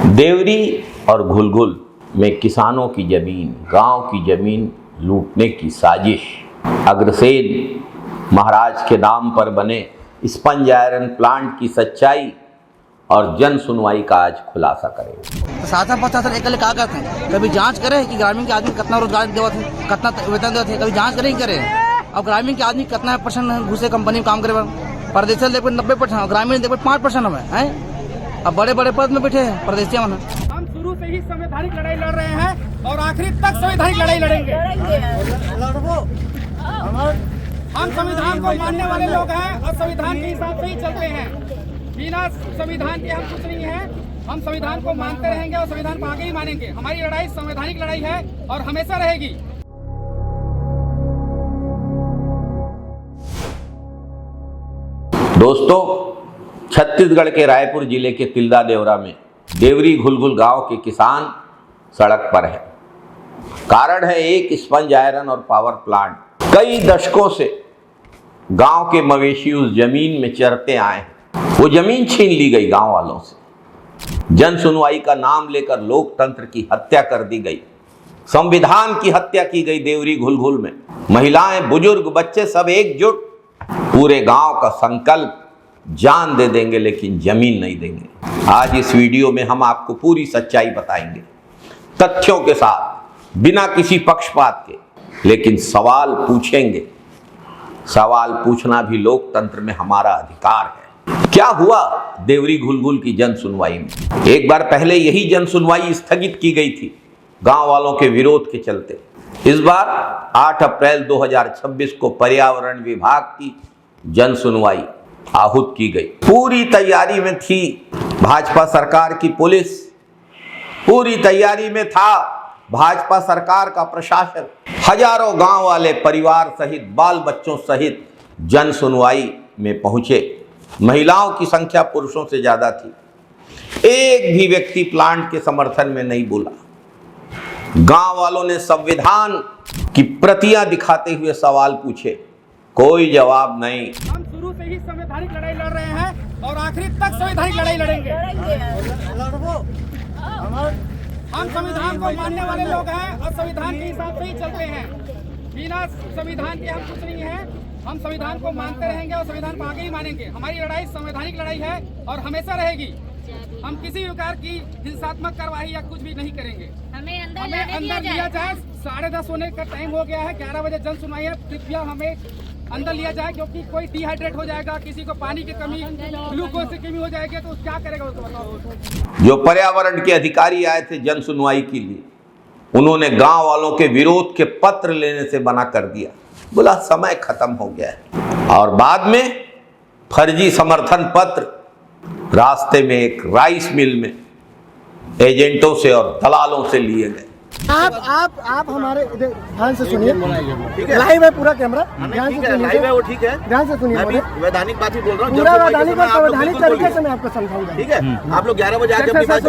देवरी और घुलघुल में किसानों की जमीन, गांव की जमीन लूटने की साजिश। अग्रसेन महाराज के नाम पर बने स्पंज आयरन प्लांट की सच्चाई और जन सुनवाई का आज खुलासा करेंगे। शासन प्रशासन एक क्या करते हैं, कभी जांच करे कि ग्रामीण के आदमी कितना रोजगार देवत है, कितना वेतन देवत है, कभी जांच करे ही करे। अब ग्रामीण के आदमी कितना % घुसे कंपनी में काम करे, परदेश देखो 90%, ग्रामीण देखो 5% है। अब बड़े बड़े पद में बैठे हैं परदेशी। हम शुरू से ही संवैधानिक लड़ाई लड़ रहे हैं और आखिरी तक संवैधानिक लड़ाई लड़ेंगे। हम संविधान को मानने वाले लोग हैं और संविधान के हिसाब से ही चलते हैं। बिना संविधान के हम कुछ नहीं है। हम संविधान को मानते रहेंगे और संविधान को आगे ही मानेंगे। हमारी लड़ाई संवैधानिक लड़ाई है और हमेशा रहेगी। दोस्तों, छत्तीसगढ़ के रायपुर जिले के तिल्दा देवरा में देवरी घुलघुल गांव के किसान सड़क पर है। कारण है एक स्पंज आयरन और पावर प्लांट। कई दशकों से गांव के मवेशी उस जमीन में चरते आए हैं। वो जमीन छीन ली गई गांव वालों से। जन सुनवाई का नाम लेकर लोकतंत्र की हत्या कर दी गई, संविधान की हत्या की गई। देवरी घुलघुल में महिलाएं, बुजुर्ग, बच्चे सब एकजुट। पूरे गांव का संकल्प, जान दे देंगे लेकिन जमीन नहीं देंगे। आज इस वीडियो में हम आपको पूरी सच्चाई बताएंगे, तथ्यों के साथ, बिना किसी पक्षपात के। लेकिन सवाल पूछेंगे। सवाल पूछना भी लोकतंत्र में हमारा अधिकार है। क्या हुआ देवरी घुलघुल की जन सुनवाई में? एक बार पहले यही जन सुनवाई स्थगित की गई थी गांव वालों के विरोध के चलते। इस बार 8 अप्रैल 2026 को पर्यावरण विभाग की जन सुनवाई आहूत की गई। पूरी तैयारी में थी भाजपा सरकार की पुलिस, पूरी तैयारी में था भाजपा सरकार का प्रशासन। हजारों गांव वाले परिवार सहित, बाल बच्चों सहित जन सुनवाई में पहुंचे। महिलाओं की संख्या पुरुषों से ज्यादा थी। एक भी व्यक्ति प्लांट के समर्थन में नहीं बोला। गांव वालों ने संविधान की प्रतियां दिखाते हुए सवाल पूछे, कोई जवाब नहीं। हम शुरू से ही संवैधानिक लड़ाई लड़ रहे हैं और आखिरी तक संवैधानिक लड़ाई लड़ेंगे। हम संविधान को मानने वाले लोग हैं और संविधान के हिसाब से ही चलते हैं। बिना संविधान के हम कुछ नहीं है। हम संविधान को मानते रहेंगे और संविधान को आगे ही मानेंगे। हमारी लड़ाई संवैधानिक लड़ाई है और हमेशा रहेगी। हम किसी प्रकार की हिंसात्मक कार्रवाई या कुछ भी नहीं करेंगे। हमें अंदर लिया जाए। 10:30 होने का टाइम हो गया है। 11 बजे जन सुनवाई है। कृपया हमें अंदर लिया जाए, क्योंकि कोई डिहाइड्रेट हो जाएगा, किसी को पानी की कमी, ग्लूकोज की कमी हो जाएगी तो क्या करेगा उसको बताओ। जो पर्यावरण के अधिकारी आए थे जन सुनवाई के लिए, उन्होंने गांव वालों के विरोध के पत्र लेने से मना कर दिया। बोला समय खत्म हो गया है। और बाद में फर्जी समर्थन पत्र रास्ते में एक राइस मिल में एजेंटों से और दलालों से लिए गए। आप हमारे ध्यान से सुनिए। लाइव है पूरा कैमरा, ध्यान से सुनिए। लाइव है वो, ठीक है, ध्यान से सुनिए। वैधानिक बात ही बोल रहा हूँ, पूरा वैधानिक तरीके से मैं आपको समझाऊंगा, ठीक है। आप लोग 11 बजे आके अपनी बात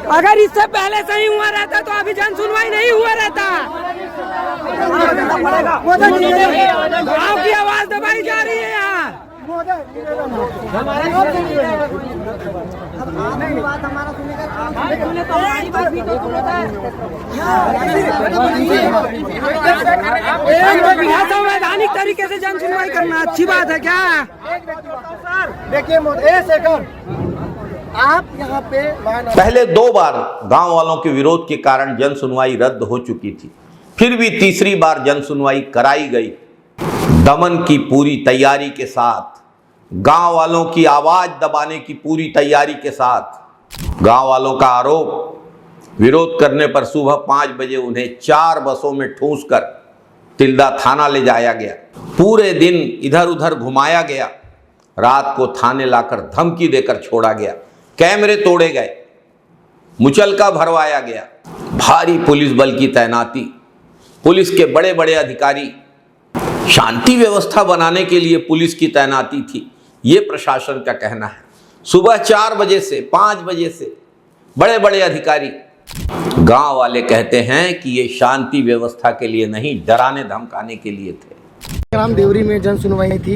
अगर इससे पहले सही हुआ रहता तो अभी जन सुनवाई नहीं हुआ रहता। गाँव की आवाज दबाई जा रही है यहाँ। संवैधानिक तरीके से जन सुनवाई करना अच्छी बात है क्या? देखिए, आप यहाँ पे पहले 2 बार गांव वालों के विरोध के कारण जन सुनवाई रद्द हो चुकी थी। फिर भी तीसरी बार जन सुनवाई कराई गई। दमन की पूरी तैयारी के साथ, गांव वालों की आवाज दबाने की पूरी तैयारी के साथ। गांव वालों का आरोप, विरोध करने पर सुबह 5 बजे उन्हें 4 बसों में ठूंसकर तिल्दा थाना ले जाया गया। पूरे दिन इधर उधर घुमाया गया। रात को थाने लाकर धमकी देकर छोड़ा गया। कैमरे तोड़े गए, मुचलका भरवाया गया। भारी पुलिस बल की तैनाती, पुलिस के बड़े बड़े अधिकारी, शांति व्यवस्था बनाने के लिए पुलिस की तैनाती थी, ये प्रशासन का कहना है। सुबह 4 बजे से 5 बजे से बड़े बड़े अधिकारी गांव वाले कहते हैं कि ये शांति व्यवस्था के लिए नहीं, डराने धमकाने के लिए थे। ग्राम देवरी में जन सुनवाई थी।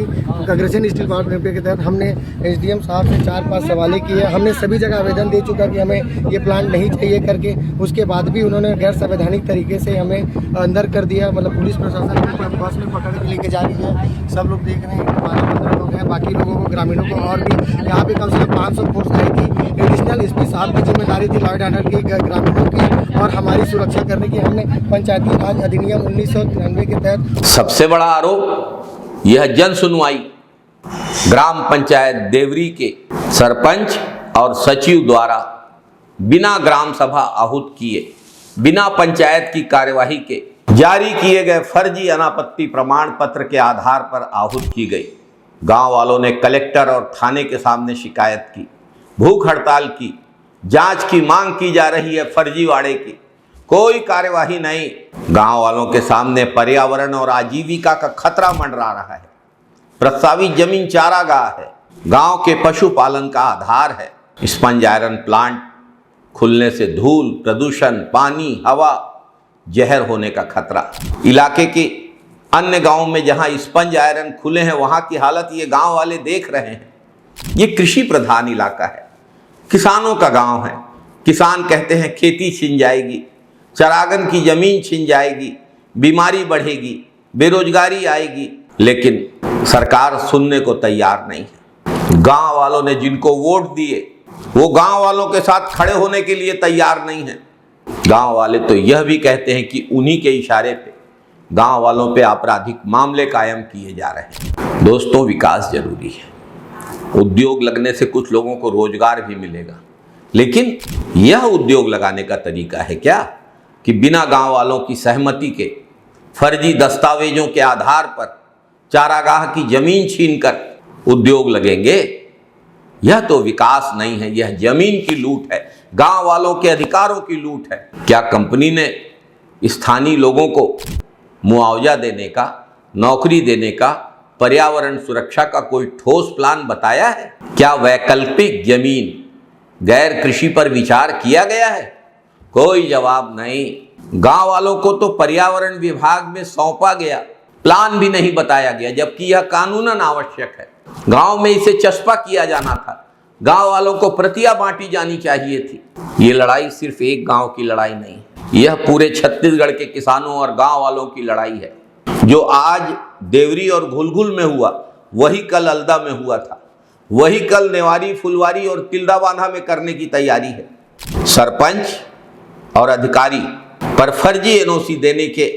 अग्रसेन स्टील पावर प्लांट के तहत हमने एसडीएम साहब से 4-5 सवालें किए। हमने सभी जगह आवेदन दे चुका कि हमें ये प्लांट नहीं चाहिए करके। उसके बाद भी उन्होंने गैर संवैधानिक तरीके से हमें अंदर कर दिया। मतलब पुलिस प्रशासन बस में पकड़ के लेके जा रही है। सब लोग देख रहे हैं, 12-15 लोग हैं। बाकी लोगों को, ग्रामीणों को, और भी यहाँ पे कम से कम 500 फोर्स आई थी। एडिशनल एसपी साहब की जिम्मेदारी थी लॉ एंड ऑर्डर की, ग्रामीणों की और हमारी सुरक्षा करने की। हमने पंचायती राज अधिनियम 1993 के तहत सबसे बड़ा आरोप यह जन सुनवाई ग्राम पंचायत देवरी के सरपंच और सचिव द्वारा बिना ग्राम सभा आहूत किए, बिना पंचायत की कार्यवाही के जारी किए गए फर्जी अनापत्ति प्रमाण पत्र के आधार पर आहूत की गई। गांव वालों ने कलेक्टर और थाने के सामने शिकायत की, भूख हड़ताल की, जांच की मांग की जा रही है फर्जीवाड़े की, कोई कार्यवाही नहीं। गांव वालों के सामने पर्यावरण और आजीविका का खतरा मंडरा रहा है। प्रस्तावित जमीन चारागाह है, गांव के पशुपालन का आधार है। स्पंज आयरन प्लांट खुलने से धूल, प्रदूषण, पानी, हवा, जहर होने का खतरा। इलाके के अन्य गांवों में जहां स्पंज आयरन खुले हैं वहां की हालत ये गांव वाले देख रहे हैं। ये कृषि प्रधान इलाका है, किसानों का गांव है। किसान कहते हैं खेती छिन जाएगी, चरागन की जमीन छिन जाएगी, बीमारी बढ़ेगी, बेरोजगारी आएगी, लेकिन सरकार सुनने को तैयार नहीं है। गांव वालों ने जिनको वोट दिए वो गांव वालों के साथ खड़े होने के लिए तैयार नहीं है। गांव वाले तो यह भी कहते हैं कि उन्हीं के इशारे पे गांव वालों पे आपराधिक मामले कायम किए जा रहे हैं। दोस्तों, विकास जरूरी है। उद्योग लगने से कुछ लोगों को रोजगार भी मिलेगा, लेकिन यह उद्योग लगाने का तरीका है क्या कि बिना गांव वालों की सहमति के फर्जी दस्तावेजों के आधार पर चारागाह की जमीन छीनकर उद्योग लगेंगे? यह तो विकास नहीं है, यह जमीन की लूट है, गांव वालों के अधिकारों की लूट है। क्या कंपनी ने स्थानीय लोगों को मुआवजा देने का, नौकरी देने का, पर्यावरण सुरक्षा का कोई ठोस प्लान बताया है? क्या वैकल्पिक जमीन गैर कृषि पर विचार किया गया है? कोई जवाब नहीं। गांव वालों को तो पर्यावरण विभाग में सौंपा गया, प्लान भी नहीं बताया गया, जबकि यह कानूनन आवश्यक है। गांव में इसे चस्पा किया जाना था, गांव वालों को प्रतियां बांटी जानी चाहिए थी। ये लड़ाई सिर्फ एक गांव की लड़ाई नहीं, यह पूरे छत्तीसगढ़ के किसानों और गांव वालों की लड़ाई है। जो आज देवरी और घुलघुल में हुआ वही कल अलदा में हुआ था, वही कल नेवारी, फुलवारी और तिल्दाबांधा में करने की तैयारी है। सरपंच और अधिकारी पर फर्जी एनओसी देने के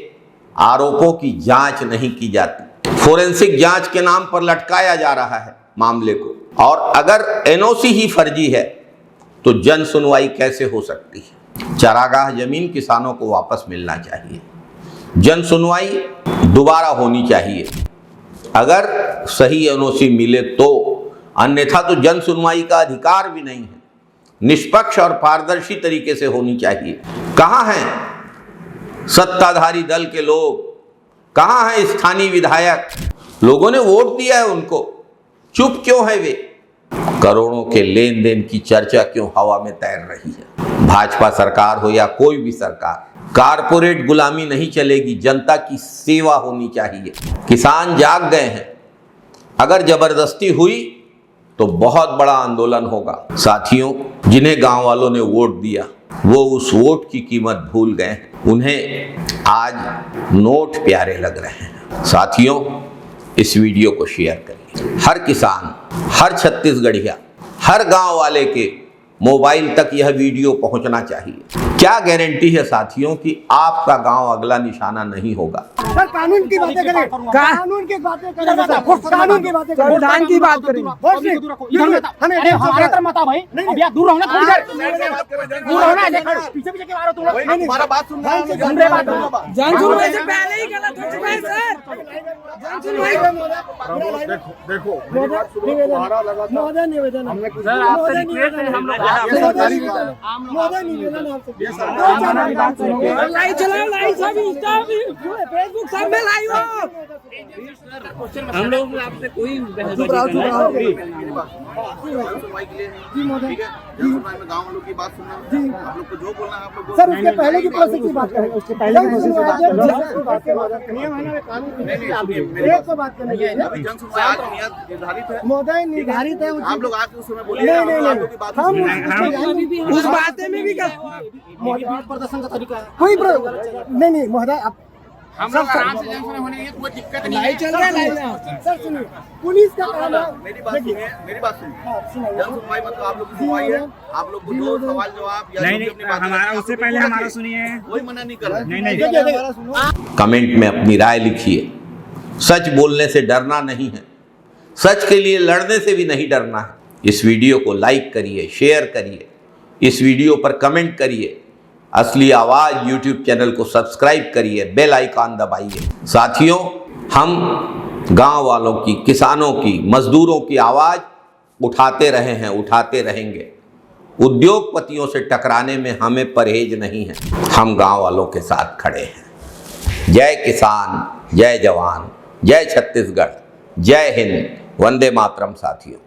आरोपों की जांच नहीं की जाती, फोरेंसिक जांच के नाम पर लटकाया जा रहा है मामले को। और अगर एनओसी ही फर्जी है तो जन सुनवाई कैसे हो सकती है? चारागाह जमीन किसानों को वापस मिलना चाहिए, जन सुनवाई दोबारा होनी चाहिए अगर सही एनओसी मिले तो, अन्यथा तो जन सुनवाई का अधिकार भी नहीं है। निष्पक्ष और पारदर्शी तरीके से होनी चाहिए। कहाँ हैं सत्ताधारी दल के लोग? कहाँ हैं स्थानीय विधायक? लोगों ने वोट दिया है उनको, चुप क्यों है वे? करोड़ों के लेन देन की चर्चा क्यों हवा में तैर रही है? भाजपा सरकार हो या कोई भी सरकार, कारपोरेट गुलामी नहीं चलेगी, जनता की सेवा होनी चाहिए। किसान जाग गए हैं, अगर जबरदस्ती हुई तो बहुत बड़ा आंदोलन होगा। साथियों, जिन्हें गांव वालों ने वोट दिया वो उस वोट की कीमत भूल गए हैं, उन्हें आज नोट प्यारे लग रहे हैं। साथियों, इस वीडियो को शेयर करिए। हर किसान, हर छत्तीसगढ़िया, हर गांव वाले के मोबाइल तक यह वीडियो पहुंचना चाहिए। क्या गारंटी है साथियों कि आपका गांव अगला निशाना नहीं होगा? सर, कानून की बातें करें, कानून की बातें करें, कानून की बातें करें, संविधान की बात करें। हमारे तरफ मत आओ भाई, अब यार दूर रहो ना, थोड़ी देर दूर रहो ना, पीछे पीछे क्यों आ रहे हो तुम लोग? हमारा बात सुन रहे हो? जन सुनवाई से पहले ही गलत हो चुका है सर। जन सुनवाई देखो, निवेदन, महोदय निवेदन है आपसे, लाइव चलाओ, लाइव सब इंस्टा फेसबुक सब में लाइव हो। हम लोग आपसे कोई चुप रहो, चुप रहो। जी महोदय, में गाँव वालों की बात सुनना जी, आप लोग को जो बोलना है आप लोग सर उसके पहले की प्रोसेस की बात करें, उसके पहले की प्रोसेस की बात करें। एक को बात करनी है। अभी जन सुनवाई आज निर्धारित है महोदय निर्धारित है, आप लोग आके उस समय बोलिए। नहीं नहीं आप लोग की बात नहीं, हम उस बातें में भी प्रदर्शन का तरीका है कोई नहीं महोदय, आप हम लोग आराम से जन सुनवाई होने की कोई दिक्कत नहीं है। चल रहा है लाइव। सर सुनिए, पुलिस का काम है। मेरी बात सुनिए, जन सुनवाई मतलब आप लोग की सुनवाई है, आप लोग को जो सवाल जवाब या नहीं हमारा उससे पहले हमारा सुनिए। कोई मना नहीं कर रहा है। नहीं कमेंट में अपनी राय लिखिए। सच बोलने से डरना नहीं है, सच के लिए लड़ने से भी नहीं डरना है। इस वीडियो को लाइक करिए, शेयर करिए, इस वीडियो पर कमेंट करिए। असली आवाज़ यूट्यूब चैनल को सब्सक्राइब करिए, बेल आइकॉन दबाइए। साथियों, हम गांव वालों की, किसानों की, मजदूरों की आवाज़ उठाते रहे हैं, उठाते रहेंगे। उद्योगपतियों से टकराने में हमें परहेज नहीं है, हम गांव वालों के साथ खड़े हैं। जय किसान, जय जवान, जय छत्तीसगढ़, जय हिंद, वंदे मातरम साथियों।